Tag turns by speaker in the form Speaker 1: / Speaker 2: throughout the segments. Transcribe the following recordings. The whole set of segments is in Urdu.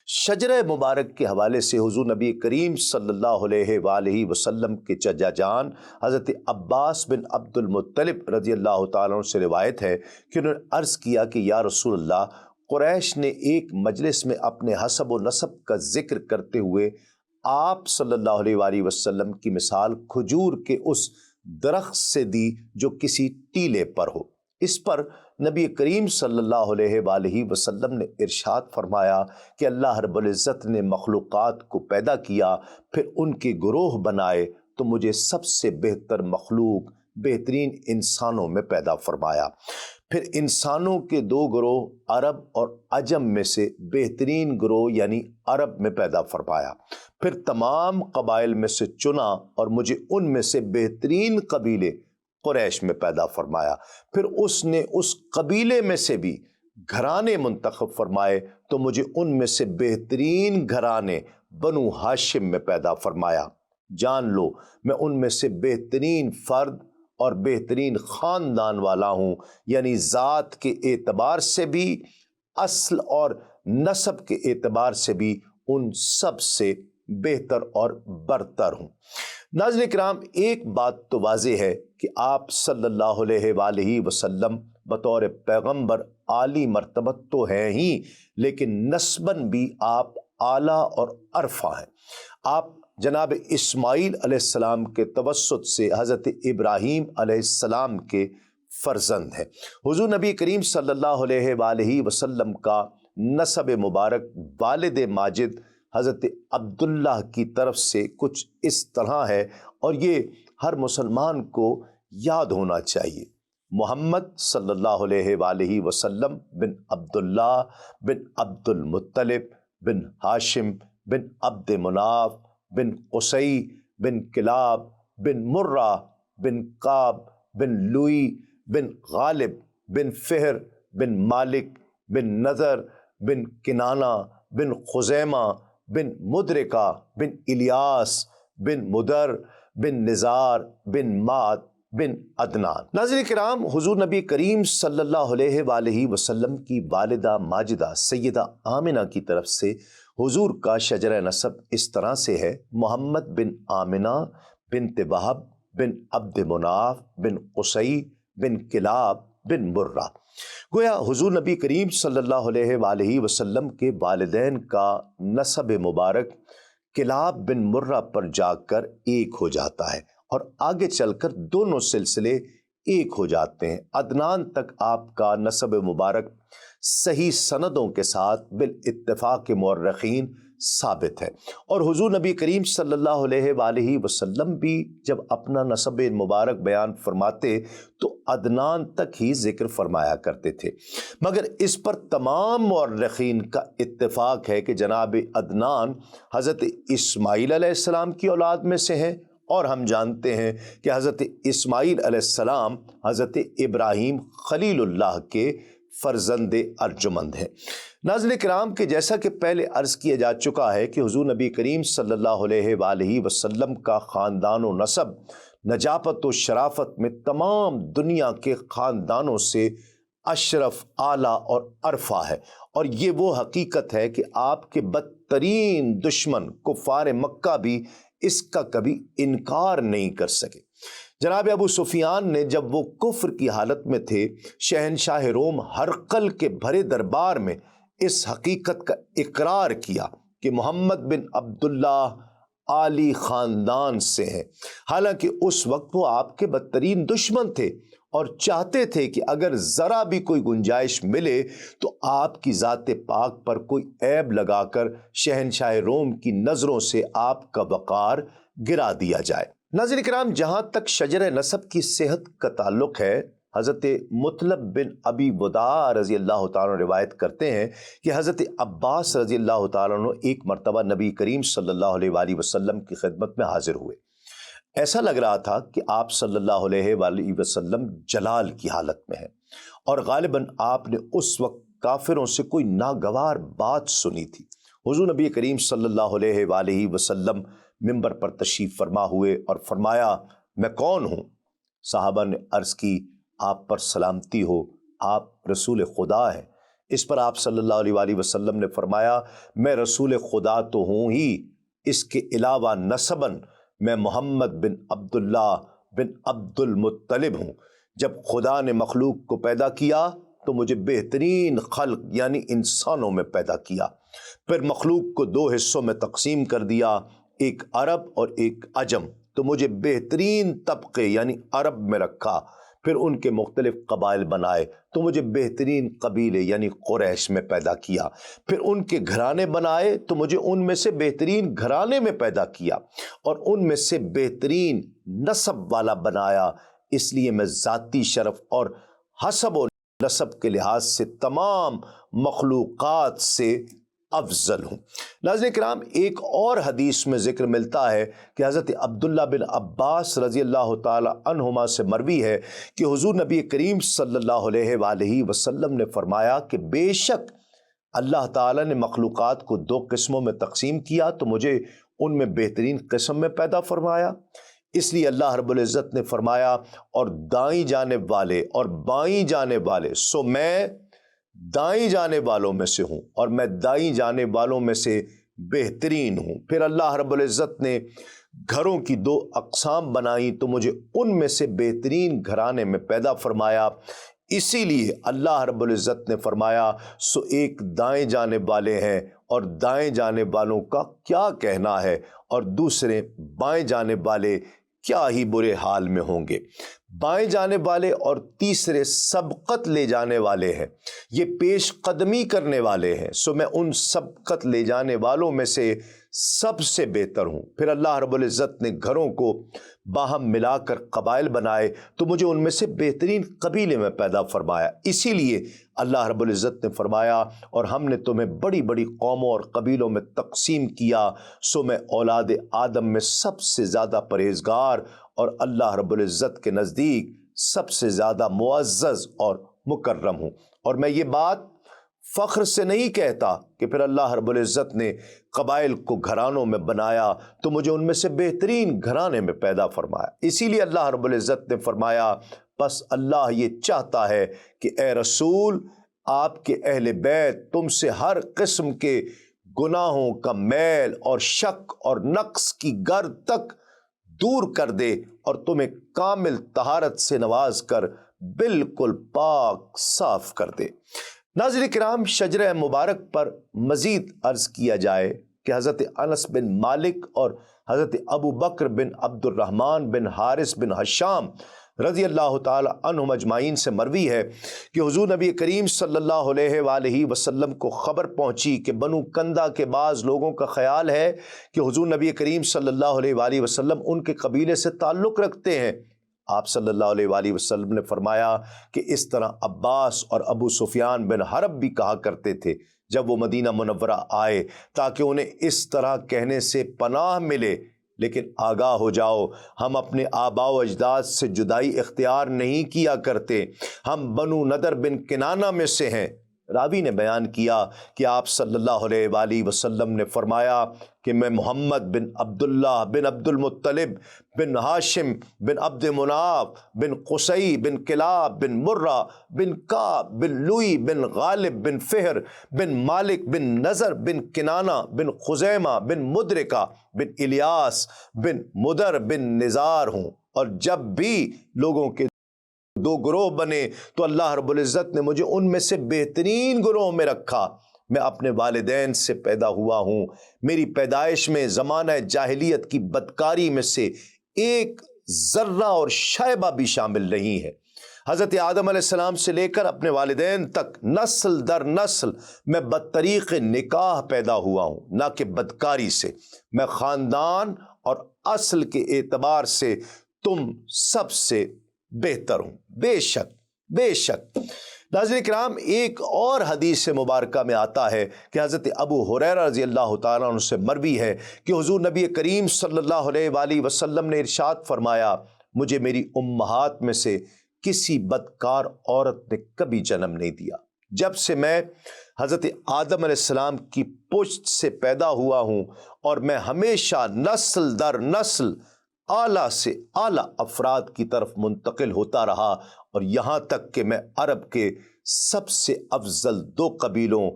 Speaker 1: شجرہ مبارک کے حوالے سے حضور نبی کریم صلی اللہ علیہ وآلہ وسلم کے چچا جان حضرت عباس بن عبد المطلب رضی اللہ تعالیٰ عنہ سے روایت ہے کہ انہوں نے عرض کیا کہ یا رسول اللہ، قریش نے ایک مجلس میں اپنے حسب و نسب کا ذکر کرتے ہوئے آپ صلی اللہ علیہ وآلہ وسلم کی مثال کھجور کے اس درخت سے دی جو کسی ٹیلے پر ہو۔ اس پر نبی کریم صلی اللہ علیہ وآلہ وسلم نے ارشاد فرمایا کہ اللہ رب العزت نے مخلوقات کو پیدا کیا، پھر ان کے گروہ بنائے تو مجھے سب سے بہتر مخلوق بہترین انسانوں میں پیدا فرمایا۔ پھر انسانوں کے دو گروہ عرب اور عجم میں سے بہترین گروہ یعنی عرب میں پیدا فرمایا۔ پھر تمام قبائل میں سے چنا اور مجھے ان میں سے بہترین قبیلے قریش میں پیدا فرمایا۔ پھر اس نے اس قبیلے میں سے بھی گھرانے منتخب فرمائے تو مجھے ان میں سے بہترین گھرانے بنو ہاشم میں پیدا فرمایا۔ جان لو میں ان میں سے بہترین فرد اور بہترین خاندان والا ہوں، یعنی ذات کے اعتبار سے بھی، اصل اور نسب کے اعتبار سے بھی ان سب سے بہتر اور برتر ہوں۔ ناظرین کرام، ایک بات تو واضح ہے کہ آپ صلی اللہ علیہ وآلہ وسلم بطور پیغمبر عالی مرتبت تو ہیں ہی، لیکن نسباً بھی آپ اعلیٰ اور ارفع ہیں۔ آپ جناب اسماعیل علیہ السلام کے توسط سے حضرت ابراہیم علیہ السلام کے فرزند ہیں۔ حضور نبی کریم صلی اللہ علیہ وآلہ وسلم کا نسب مبارک والد ماجد حضرت عبداللہ کی طرف سے کچھ اس طرح ہے، اور یہ ہر مسلمان کو یاد ہونا چاہیے۔ محمد صلی اللہ علیہ وآلہ وسلم بن عبداللہ بن عبد المطلب بن ہاشم بن عبد مناف بن قصی بن کلاب بن مرہ بن کعب بن لوئی بن غالب بن فہر بن مالک بن نذر بن کنانہ بن خزیمہ بن مدرکہ بن الیاس بن مدر بن نزار بن مات بن عدنان۔ ناظرین کرام، حضور نبی کریم صلی اللہ علیہ وآلہ وسلم کی والدہ ماجدہ سیدہ آمنہ کی طرف سے حضور کا شجرہ نسب اس طرح سے ہے: محمد بن آمنہ بنت وہب بن عبد مناف بن قصی بن کلاب بن مرہ۔ گویا حضور نبی کریم صلی اللہ علیہ وآلہ وسلم کے والدین کا نسب مبارک کلاب بن مرہ پر جا کر ایک ہو جاتا ہے، اور آگے چل کر دونوں سلسلے ایک ہو جاتے ہیں۔ عدنان تک آپ کا نسب مبارک صحیح سندوں کے ساتھ بالاتفاق مورخین ثابت ہے، اور حضور نبی کریم صلی اللہ علیہ وآلہ وسلم بھی جب اپنا نسب مبارک بیان فرماتے تو عدنان تک ہی ذکر فرمایا کرتے تھے، مگر اس پر تمام مورخین کا اتفاق ہے کہ جناب عدنان حضرت اسماعیل علیہ السلام کی اولاد میں سے ہیں، اور ہم جانتے ہیں کہ حضرت اسماعیل علیہ السلام حضرت ابراہیم خلیل اللہ کے فرزند ارجمند ہیں۔ ناظرین کرام، کہ جیسا کہ پہلے عرض کیا جا چکا ہے کہ حضور نبی کریم صلی اللہ علیہ وآلہ وسلم کا خاندان و نسب نجابت و شرافت میں تمام دنیا کے خاندانوں سے اشرف، اعلیٰ اور ارفع ہے، اور یہ وہ حقیقت ہے کہ آپ کے بدترین دشمن کفار مکہ بھی اس کا کبھی انکار نہیں کر سکے۔ جناب ابو سفیان نے جب وہ کفر کی حالت میں تھے، شہنشاہ روم ہرقل کے بھرے دربار میں اس حقیقت کا اقرار کیا کہ محمد بن عبداللہ عالی خاندان سے ہیں، حالانکہ اس وقت وہ آپ کے بدترین دشمن تھے اور چاہتے تھے کہ اگر ذرا بھی کوئی گنجائش ملے تو آپ کی ذات پاک پر کوئی عیب لگا کر شہنشاہ روم کی نظروں سے آپ کا وقار گرا دیا جائے۔ ناظرین کرام، جہاں تک شجرہ نسب کی صحت کا تعلق ہے، حضرت مطلب بن ابی وداع رضی اللہ تعالیٰ عنہ روایت کرتے ہیں کہ حضرت عباس رضی اللہ تعالیٰ عنہ ایک مرتبہ نبی کریم صلی اللہ علیہ وآلہ وسلم کی خدمت میں حاضر ہوئے۔ ایسا لگ رہا تھا کہ آپ صلی اللہ علیہ وآلہ وسلم جلال کی حالت میں ہیں، اور غالباً آپ نے اس وقت کافروں سے کوئی ناگوار بات سنی تھی۔ حضور نبی کریم صلی اللہ علیہ وآلہ وسلم منبر پر تشریف فرما ہوئے اور فرمایا: میں کون ہوں؟ صحابہ نے عرض کی: آپ پر سلامتی ہو، آپ رسول خدا ہیں۔ اس پر آپ صلی اللہ علیہ وآلہ وسلم نے فرمایا میں رسول خدا تو ہوں ہی، اس کے علاوہ نسباً میں محمد بن عبداللہ بن عبد المطلب ہوں۔ جب خدا نے مخلوق کو پیدا کیا تو مجھے بہترین خلق یعنی انسانوں میں پیدا کیا، پھر مخلوق کو دو حصوں میں تقسیم کر دیا، ایک عرب اور ایک عجم، تو مجھے بہترین طبقے یعنی عرب میں رکھا، پھر ان کے مختلف قبائل بنائے تو مجھے بہترین قبیلے یعنی قریش میں پیدا کیا، پھر ان کے گھرانے بنائے تو مجھے ان میں سے بہترین گھرانے میں پیدا کیا اور ان میں سے بہترین نسب والا بنایا، اس لیے میں ذاتی شرف اور حسب و نسب کے لحاظ سے تمام مخلوقات سے افضل ہوں۔ ناظرین کرام، ایک اور حدیث میں ذکر ملتا ہے کہ حضرت عبداللہ بن عباس رضی اللہ تعالی عنہما سے مروی ہے کہ حضور نبی کریم صلی اللہ علیہ وآلہ وسلم نے فرمایا کہ بے شک اللہ تعالیٰ نے مخلوقات کو دو قسموں میں تقسیم کیا تو مجھے ان میں بہترین قسم میں پیدا فرمایا، اس لیے اللہ رب العزت نے فرمایا اور دائیں جانب والے اور بائیں جانب والے، سو میں دائیں جانب والوں میں سے ہوں اور میں دائیں جانب والوں میں سے بہترین ہوں۔ پھر اللہ رب العزت نے گھروں کی دو اقسام بنائیں تو مجھے ان میں سے بہترین گھرانے میں پیدا فرمایا، اسی لیے اللہ رب العزت نے فرمایا سو ایک دائیں جانب والے ہیں اور دائیں جانب والوں کا کیا کہنا ہے، اور دوسرے بائیں جانب والے کیا ہی برے حال میں ہوں گے۔ بائیں جانب والے اور تیسرے سبقت لے جانے والے ہیں، یہ پیش قدمی کرنے والے ہیں، سو میں ان سبقت لے جانے والوں میں سے سب سے بہتر ہوں۔ پھر اللہ رب العزت نے گھروں کو باہم ملا کر قبائل بنائے تو مجھے ان میں سے بہترین قبیلے میں پیدا فرمایا، اسی لیے اللہ رب العزت نے فرمایا اور ہم نے تمہیں بڑی بڑی قوموں اور قبیلوں میں تقسیم کیا، سو میں اولاد آدم میں سب سے زیادہ پرہیزگار اور اللہ رب العزت کے نزدیک سب سے زیادہ معزز اور مکرم ہوں۔ اور میں یہ بات فخر سے نہیں کہتا کہ پھر اللہ رب العزت نے قبائل کو گھرانوں میں بنایا تو مجھے ان میں سے بہترین گھرانے میں پیدا فرمایا، اسی لیے اللہ رب العزت نے فرمایا بس اللہ یہ چاہتا ہے کہ اے رسول آپ کے اہل بیت تم سے ہر قسم کے گناہوں کا میل اور شک اور نقص کی گرد تک دور کر دے اور تمہیں کامل طہارت سے نواز کر بالکل پاک صاف کر دے۔ ناظرین کرام، شجرہ مبارک پر مزید عرض کیا جائے کہ حضرت انس بن مالک اور حضرت ابو بکر بن عبد الرحمن بن حارث بن حشام رضی اللہ تعالی عنہم اجمعین سے مروی ہے کہ حضور نبی کریم صلی اللہ علیہ وآلہ وسلم کو خبر پہنچی کہ بنو کندہ کے بعض لوگوں کا خیال ہے کہ حضور نبی کریم صلی اللہ علیہ وآلہ وسلم ان کے قبیلے سے تعلق رکھتے ہیں۔ آپ صلی اللہ علیہ وآلہ وسلم نے فرمایا کہ اس طرح عباس اور ابو سفیان بن حرب بھی کہا کرتے تھے جب وہ مدینہ منورہ آئے، تاکہ انہیں اس طرح کہنے سے پناہ ملے، لیکن آگاہ ہو جاؤ ہم اپنے آباء و اجداد سے جدائی اختیار نہیں کیا کرتے، ہم بنو نضر بن کنانہ میں سے ہیں۔ راوی نے بیان کیا کہ آپ صلی اللہ علیہ وآلہ وسلم نے فرمایا کہ میں محمد بن عبداللہ بن عبد المطلب بن ہاشم بن عبد مناف بن قصی بن کلاب بن مرہ بن کعب بن لوئی بن غالب بن فہر بن مالک بن نضر بن کنانہ بن خزیمہ بن مدرکہ بن الیاس بن مدر بن نزار ہوں، اور جب بھی لوگوں کے دو گروہ بنے تو اللہ رب العزت نے مجھے ان میں سے بہترین گروہ میں رکھا۔ میں اپنے والدین سے پیدا ہوا ہوں، میری پیدائش میں زمانہ جاہلیت کی بدکاری میں سے ایک ذرہ اور شائبہ بھی شامل نہیں ہے۔ حضرت آدم علیہ السلام سے لے کر اپنے والدین تک نسل در نسل میں بدطریق نکاح پیدا ہوا ہوں، نہ کہ بدکاری سے۔ میں خاندان اور اصل کے اعتبار سے تم سب سے بہتر ہوں، بے شک بے شک۔ ناظرین کرام، ایک اور حدیث مبارکہ میں آتا ہے کہ حضرت ابو ہریرہ رضی اللہ تعالیٰ عنہ سے مروی ہے کہ حضور نبی کریم صلی اللہ علیہ وآلہ وسلم نے ارشاد فرمایا مجھے میری امہات میں سے کسی بدکار عورت نے کبھی جنم نہیں دیا۔ جب سے میں حضرت آدم علیہ السلام کی پشت سے پیدا ہوا ہوں، اور میں ہمیشہ نسل در نسل اعلیٰ سے اعلیٰ افراد کی طرف منتقل ہوتا رہا، اور یہاں تک کہ میں عرب کے سب سے افضل 2 قبیلوں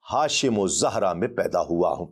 Speaker 1: ہاشم و زہرا میں پیدا ہوا ہوں۔